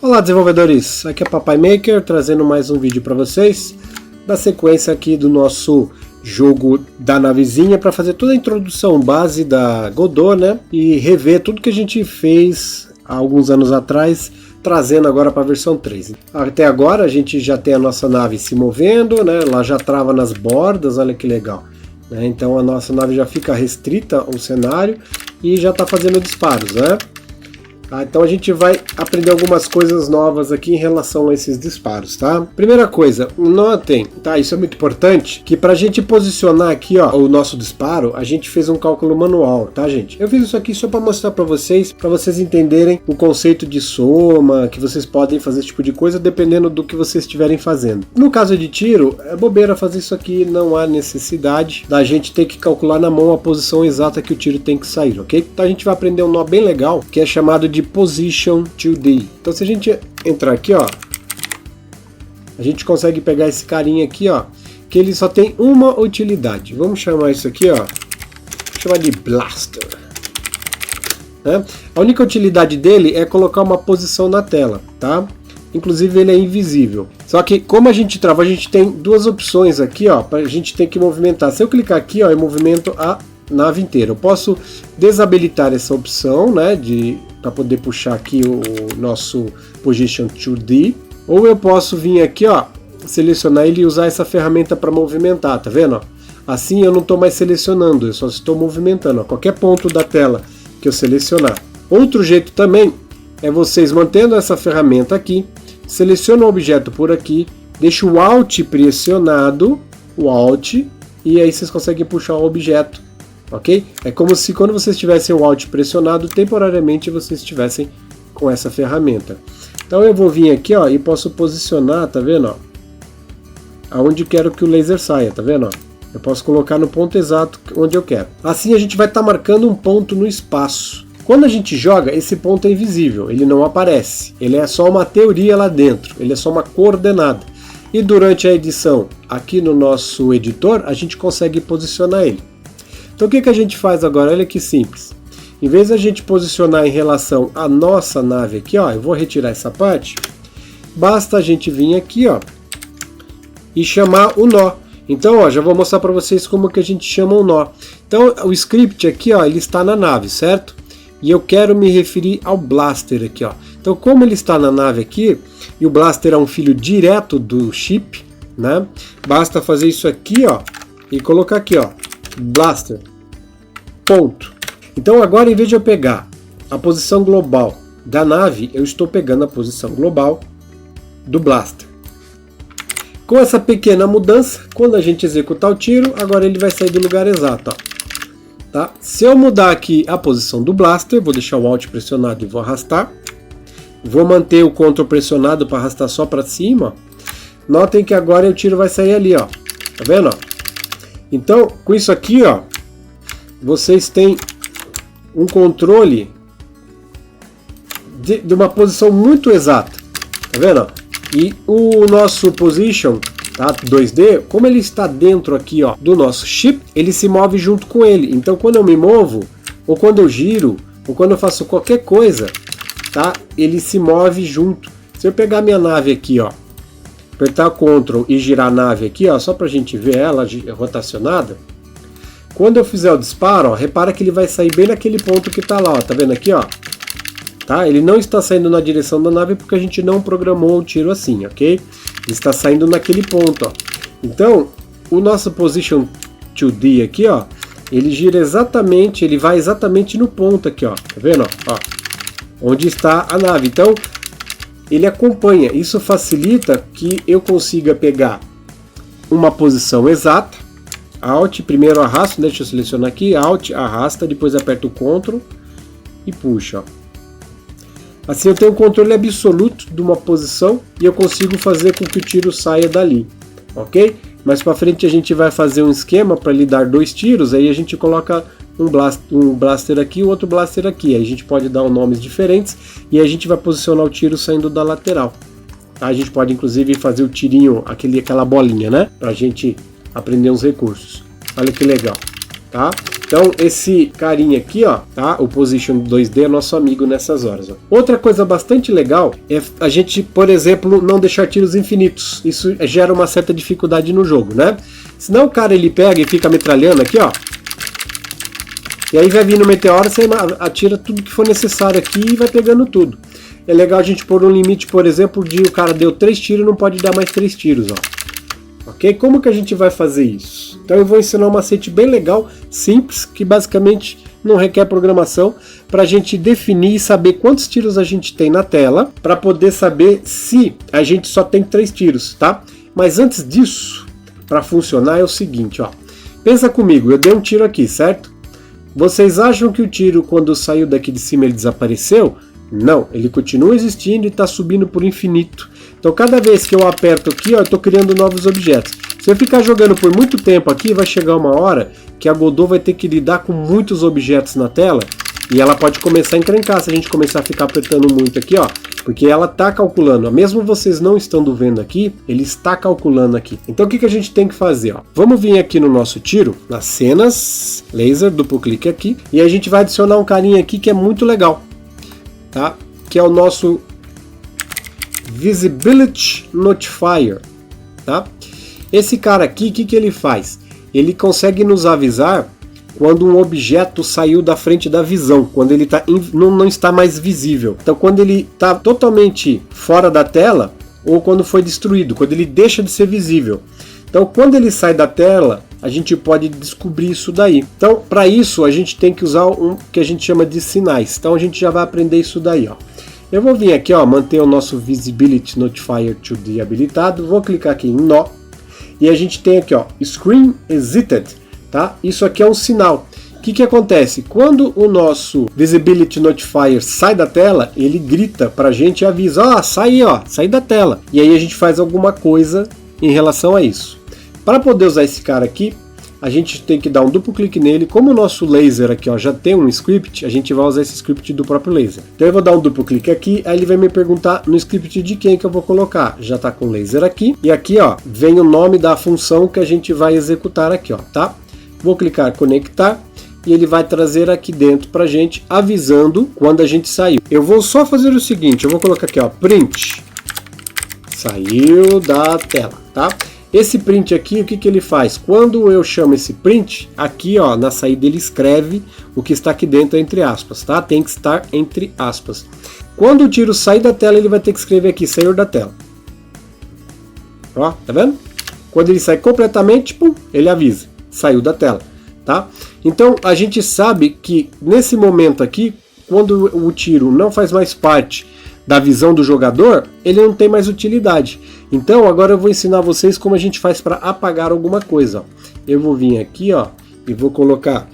Olá desenvolvedores, aqui é Papai Maker trazendo mais um vídeo para vocês da sequência aqui do nosso jogo da navezinha para fazer toda a introdução base da Godot, né? E rever tudo que a gente fez há alguns anos atrás, trazendo agora para a versão 3. Até agora a gente já tem a nossa nave se movendo, né? Ela já trava nas bordas, olha que legal. Né? Então a nossa nave já fica restrita ao cenário e já está fazendo disparos, né? Então a gente vai aprender algumas coisas novas aqui em relação a esses disparos, tá? Primeira coisa, notem, tá? Isso é muito importante, que pra gente posicionar aqui, ó, o nosso disparo, a gente fez um cálculo manual, tá, gente? Eu fiz isso aqui só para mostrar para vocês entenderem o conceito de soma, que vocês podem fazer esse tipo de coisa dependendo do que vocês estiverem fazendo. No caso de tiro, é bobeira fazer isso aqui, não há necessidade da gente ter que calcular na mão a posição exata que o tiro tem que sair, ok? Então a gente vai aprender um nó bem legal, que é chamado de Position 2D. Então se a gente entrar aqui, ó, a gente consegue pegar esse carinha aqui, ó, que ele só tem uma utilidade. Vamos chamar isso aqui, ó, vou chamar de Blaster. Né? A única utilidade dele é colocar uma posição na tela, tá? Inclusive ele é invisível. Só que como a gente trava, a gente tem duas opções aqui, ó, para a gente ter que movimentar. Se eu clicar aqui, ó, eu movimento a nave inteira. Eu posso desabilitar essa opção, né, para poder puxar aqui o nosso Position 2D, ou eu posso vir aqui, ó, selecionar ele e usar essa ferramenta para movimentar, tá vendo? Ó? Assim eu não estou mais selecionando, eu só estou movimentando, ó, qualquer ponto da tela que eu selecionar. Outro jeito também é vocês mantendo essa ferramenta aqui, seleciona o objeto por aqui, deixa o Alt pressionado, o Alt, e aí vocês conseguem puxar o objeto. Ok? É como se quando vocês tivessem o Alt pressionado, temporariamente vocês estivessem com essa ferramenta. Então eu vou vir aqui, ó, e posso posicionar, tá vendo? Ó, aonde quero que o laser saia, tá vendo? Ó? Eu posso colocar no ponto exato onde eu quero. Assim a gente vai estar marcando um ponto no espaço. Quando a gente joga, esse ponto é invisível, ele não aparece. Ele é só uma teoria lá dentro, ele é só uma coordenada. E durante a edição, aqui no nosso editor, a gente consegue posicionar ele. Então o que a gente faz agora? Olha que simples. Em vez de a gente posicionar em relação à nossa nave aqui, ó, eu vou retirar essa parte. Basta a gente vir aqui, ó, e chamar o nó. Então, ó, já vou mostrar para vocês como que a gente chama o nó. Então o script aqui, ó, ele está na nave, certo? E eu quero me referir ao blaster aqui, ó. Então como ele está na nave aqui, e o blaster é um filho direto do chip, né? Basta fazer isso aqui, ó, e colocar aqui, ó, blaster. Ponto. Então agora, em vez de eu pegar a posição global da nave, eu estou pegando a posição global do blaster. Com essa pequena mudança, quando a gente executar o tiro, agora ele vai sair do lugar exato. Ó. Tá? Se eu mudar aqui a posição do blaster, vou deixar o Alt pressionado e vou arrastar. Vou manter o Ctrl pressionado para arrastar só para cima. Ó. Notem que agora o tiro vai sair ali, ó. Tá vendo? Ó? Então, com isso aqui, ó, vocês têm um controle de uma posição muito exata, tá vendo? E o nosso position, tá, 2D, como ele está dentro aqui, ó, do nosso chip, ele se move junto com ele. Então quando eu me movo, ou quando eu giro, ou quando eu faço qualquer coisa, tá, ele se move junto. Se eu pegar minha nave aqui, ó, apertar Ctrl e girar a nave aqui, ó, só pra gente ver ela rotacionada, quando eu fizer o disparo, ó, repara que ele vai sair bem naquele ponto que está lá, ó, tá vendo aqui, ó? Tá? Ele não está saindo na direção da nave porque a gente não programou o tiro assim, ok? Ele está saindo naquele ponto, ó. Então, o nosso Position 2D aqui, ó, ele gira exatamente, ele vai exatamente no ponto aqui, ó, tá vendo, ó? Onde está a nave. Então, ele acompanha. Isso facilita que eu consiga pegar uma posição exata. Alt, primeiro arrasto, deixa eu selecionar aqui, Alt, arrasta, depois aperto o Ctrl e puxa. Ó. Assim eu tenho o controle absoluto de uma posição e eu consigo fazer com que o tiro saia dali, ok? Mais para frente a gente vai fazer um esquema para lhe dar dois tiros, aí a gente coloca um blaster aqui e outro blaster aqui, aí a gente pode dar nomes diferentes e a gente vai posicionar o tiro saindo da lateral. Tá? A gente pode inclusive fazer o tirinho, aquela bolinha, né? Para a gente aprender uns recursos. Olha que legal, tá? Então esse carinha aqui, ó, tá? O Position 2D é nosso amigo nessas horas, ó. Outra coisa bastante legal é a gente, por exemplo, não deixar tiros infinitos. Isso gera uma certa dificuldade no jogo, né? Senão o cara ele pega e fica metralhando aqui, ó. E aí vai vindo o meteoro, você atira tudo que for necessário aqui e vai pegando tudo. É legal a gente pôr um limite, por exemplo, de o cara deu 3 tiros e não pode dar mais 3 tiros, ó. Ok? Como que a gente vai fazer isso? Então eu vou ensinar um macete bem legal, simples, que basicamente não requer programação, para a gente definir e saber quantos tiros a gente tem na tela, para poder saber se a gente só tem 3 tiros, tá? Mas antes disso, para funcionar é o seguinte, ó. Pensa comigo, eu dei um tiro aqui, certo? Vocês acham que o tiro, quando saiu daqui de cima, ele desapareceu? Não, ele continua existindo e está subindo por infinito. Então cada vez que eu aperto aqui, ó, eu estou criando novos objetos. Se eu ficar jogando por muito tempo aqui, vai chegar uma hora que a Godot vai ter que lidar com muitos objetos na tela e ela pode começar a encrencar se a gente começar a ficar apertando muito aqui, ó. Porque ela está calculando, mesmo vocês não estando vendo aqui, ele está calculando aqui. Então o que a gente tem que fazer? Ó? Vamos vir aqui no nosso tiro, nas cenas, laser, duplo clique aqui, e a gente vai adicionar um carinha aqui que é muito legal, tá? Que é o nosso Visibility Notifier, tá? Esse cara aqui, o que ele faz? Ele consegue nos avisar quando um objeto saiu da frente da visão, quando ele não está mais visível. Então quando ele está totalmente fora da tela, ou quando foi destruído, quando ele deixa de ser visível. Então quando ele sai da tela, a gente pode descobrir isso daí. Então para isso a gente tem que usar um que a gente chama de sinais. Então a gente já vai aprender isso daí, ó. Eu vou vir aqui, ó, manter o nosso Visibility Notifier 2D habilitado, vou clicar aqui em nó, e a gente tem aqui, ó, Screen Exited. Tá? Isso aqui é um sinal. O que acontece? Quando o nosso Visibility Notifier sai da tela, ele grita para a gente e avisa, ó, sai da tela. E aí a gente faz alguma coisa em relação a isso. Para poder usar esse cara aqui, a gente tem que dar um duplo clique nele. Como o nosso laser aqui, ó, já tem um script, a gente vai usar esse script do próprio laser. Então eu vou dar um duplo clique aqui, aí ele vai me perguntar no script de quem que eu vou colocar. Já está com o laser aqui. E aqui, ó, vem o nome da função que a gente vai executar aqui, ó, tá? Vou clicar conectar e ele vai trazer aqui dentro pra gente, avisando quando a gente saiu. Eu vou só fazer o seguinte, eu vou colocar aqui, ó, print, saiu da tela, tá? Esse print aqui, o que ele faz? Quando eu chamo esse print, aqui, ó, na saída ele escreve o que está aqui dentro entre aspas, tá? Tem que estar entre aspas. Quando o tiro sair da tela, ele vai ter que escrever aqui, saiu da tela. Ó, tá vendo? Quando ele sai completamente, pum, ele avisa. Saiu da tela, tá? Então a gente sabe que nesse momento aqui, quando o tiro não faz mais parte da visão do jogador, ele não tem mais utilidade. Então agora eu vou ensinar vocês como a gente faz para apagar alguma coisa. Ó. Eu vou vir aqui, ó, e vou colocar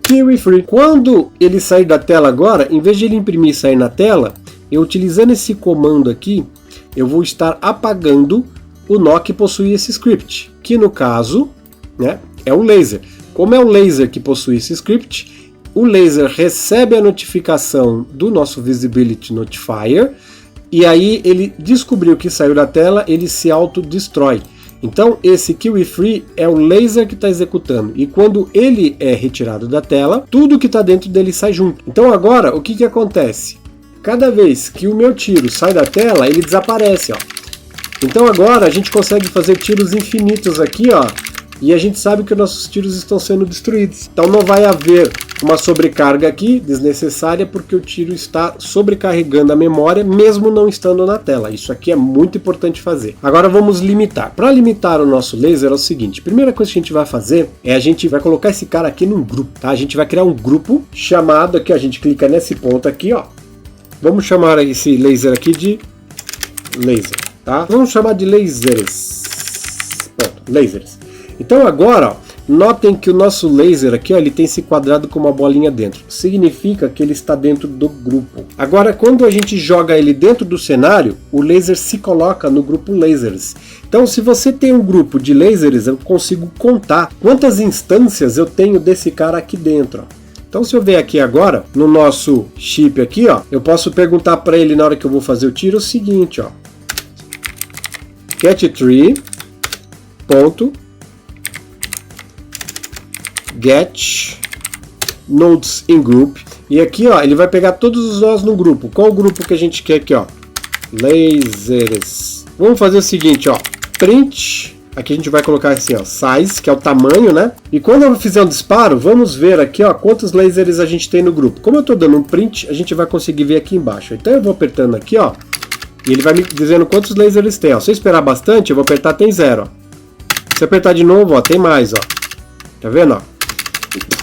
Kiwi Free. Quando ele sair da tela agora, em vez de ele imprimir e sair na tela, eu utilizando esse comando aqui, eu vou estar apagando o nó que possui esse script, que no caso, né, é um laser. Como é o laser que possui esse script, o laser recebe a notificação do nosso Visibility Notifier e aí ele descobriu que saiu da tela, ele se autodestrói. Então esse Kiwi Free é o laser que está executando e quando ele é retirado da tela, tudo que está dentro dele sai junto. Então agora o que acontece? Cada vez que o meu tiro sai da tela, ele desaparece, ó. Então agora a gente consegue fazer tiros infinitos aqui, ó. E a gente sabe que nossos tiros estão sendo destruídos. Então não vai haver uma sobrecarga aqui desnecessária porque o tiro está sobrecarregando a memória mesmo não estando na tela. Isso aqui é muito importante fazer. Agora vamos limitar. Para limitar o nosso laser é o seguinte. A primeira coisa que a gente vai fazer é a gente vai colocar esse cara aqui num grupo. Tá? A gente vai criar um grupo chamado aqui. A gente clica nesse ponto aqui, ó. Vamos chamar esse laser aqui de laser. Tá? Vamos chamar de lasers. Pronto, lasers. Então agora, ó, notem que o nosso laser aqui, ó, ele tem esse quadrado com uma bolinha dentro. Significa que ele está dentro do grupo. Agora, quando a gente joga ele dentro do cenário, o laser se coloca no grupo lasers. Então, se você tem um grupo de lasers, eu consigo contar quantas instâncias eu tenho desse cara aqui dentro. Ó. Então, se eu ver aqui agora, no nosso chip aqui, ó, eu posso perguntar para ele na hora que eu vou fazer o tiro o seguinte, ó. Get tree. get nodes in group. E aqui, ó, ele vai pegar todos os nós no grupo. Qual o grupo que a gente quer aqui, ó? Lasers. Vamos fazer o seguinte, ó. Print. Aqui a gente vai colocar assim, ó, size, que é o tamanho, né? E quando eu fizer um disparo, vamos ver aqui, ó, quantos lasers a gente tem no grupo. Como eu estou dando um print, a gente vai conseguir ver aqui embaixo. Então eu vou apertando aqui, ó, e ele vai me dizendo quantos lasers tem, ó. Se eu esperar bastante, eu vou apertar, tem 0, ó. Se eu apertar de novo, ó, tem mais, ó. Tá vendo, ó?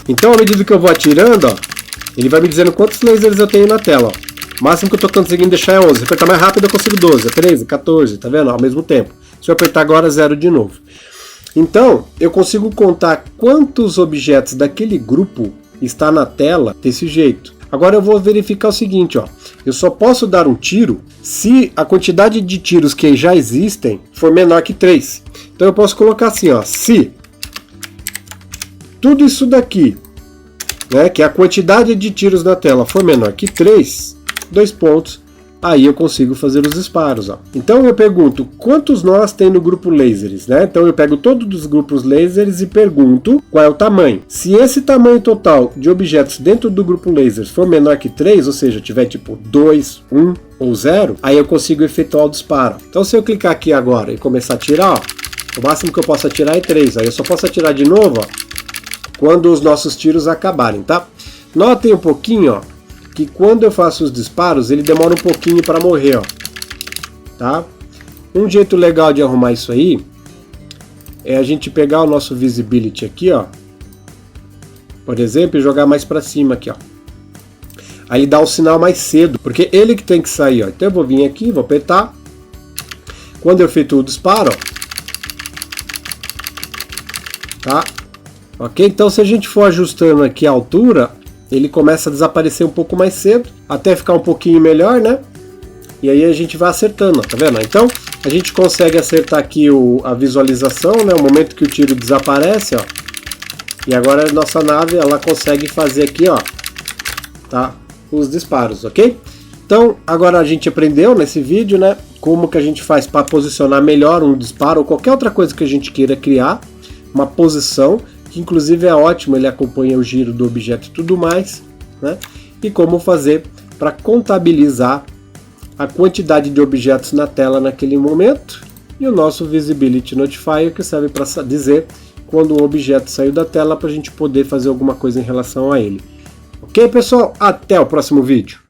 Então, à medida que eu vou atirando, ó, ele vai me dizendo quantos lasers eu tenho na tela, ó. O máximo que eu estou conseguindo deixar é 11. Se eu apertar mais rápido, eu consigo 12, 13, 14, tá vendo? Ao mesmo tempo. Se eu apertar agora, 0 de novo. Então, eu consigo contar quantos objetos daquele grupo está na tela desse jeito. Agora eu vou verificar o seguinte, ó. Eu só posso dar um tiro se a quantidade de tiros que já existem for menor que 3. Então eu posso colocar assim, ó. Se tudo isso daqui, né, que a quantidade de tiros na tela for menor que 3, 2 pontos, aí eu consigo fazer os disparos, ó. Então eu pergunto, quantos nós tem no grupo lasers, né? Então eu pego todos os grupos lasers e pergunto qual é o tamanho. Se esse tamanho total de objetos dentro do grupo lasers for menor que 3, ou seja, tiver tipo 2, 1 ou 0, aí eu consigo efetuar o disparo. Então se eu clicar aqui agora e começar a atirar, ó, o máximo que eu posso atirar é 3, aí eu só posso atirar de novo, ó, quando os nossos tiros acabarem, tá? Notem um pouquinho, ó, que quando eu faço os disparos, ele demora um pouquinho para morrer, ó. Tá? Um jeito legal de arrumar isso aí é a gente pegar o nosso visibility aqui, ó, por exemplo, e jogar mais para cima aqui, ó. Aí dá o sinal mais cedo, porque ele que tem que sair, ó. Então eu vou vir aqui, vou apertar. Quando eu efetuo o disparo, ó, tá? Ok? Então se a gente for ajustando aqui a altura, ele começa a desaparecer um pouco mais cedo, até ficar um pouquinho melhor, né? E aí a gente vai acertando, ó, tá vendo? Então a gente consegue acertar aqui a visualização, né? O momento que o tiro desaparece, ó. E agora a nossa nave, ela consegue fazer aqui, ó, tá? Os disparos, ok? Então agora a gente aprendeu nesse vídeo, né? Como que a gente faz para posicionar melhor um disparo ou qualquer outra coisa que a gente queira criar, uma posição, que inclusive é ótimo, ele acompanha o giro do objeto e tudo mais, né? E como fazer para contabilizar a quantidade de objetos na tela naquele momento, e o nosso Visibility Notifier, que serve para dizer quando um objeto saiu da tela para a gente poder fazer alguma coisa em relação a ele. Ok, pessoal? Até o próximo vídeo!